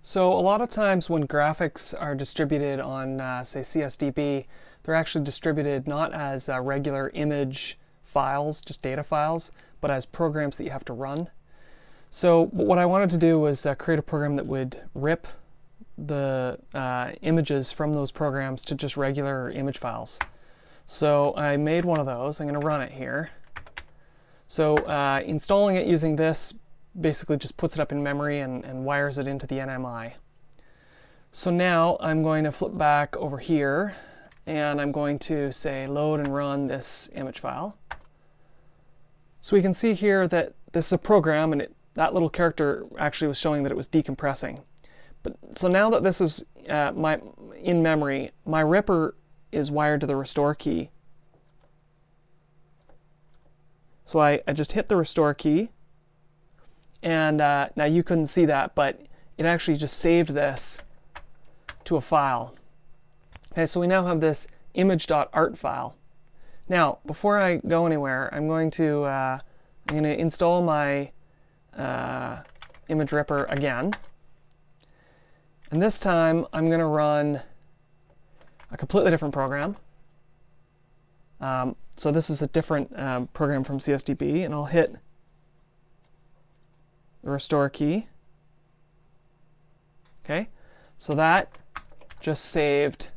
So a lot of times when graphics are distributed on, say, CSDB, they're actually distributed not as regular image files, just data files, but as programs that you have to run. So what I wanted to do was create a program that would rip the images from those programs to just regular image files. So I made one of those. I'm going to run it here. So installing it using this basically just puts it up in memory and wires it into the NMI. So now I'm going to flip back over here and I'm going to say load and run this image file. So we can see here that this is a program, and that little character actually was showing that it was decompressing. So now that this is in memory, my ripper is wired to the restore key. So I just hit the restore key, and now you couldn't see that, but it actually just saved this to a file. Okay, so we now have this image.art file. Now, before I go anywhere, I'm going to install my Image Ripper again. And this time, I'm going to run a completely different program. So this is a different program from CSDB, and I'll hit the restore key. Okay, so that just saved.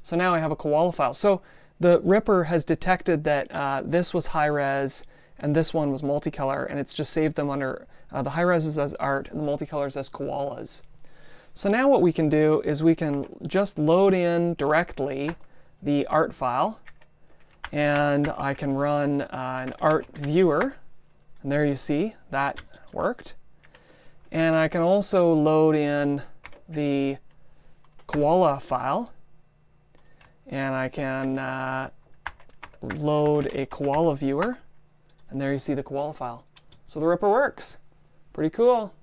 So now I have a Koala file. So the Ripper has detected that this was high res and this one was multicolor, and it's just saved them under the high res as art and the multicolors as koalas. So now what we can do is we can just load in directly the art file, and I can run an art viewer, and there you see that worked. And I can also load in the Koala file, and I can load a Koala viewer, and there you see the Koala file. So the Ripper works. Pretty cool.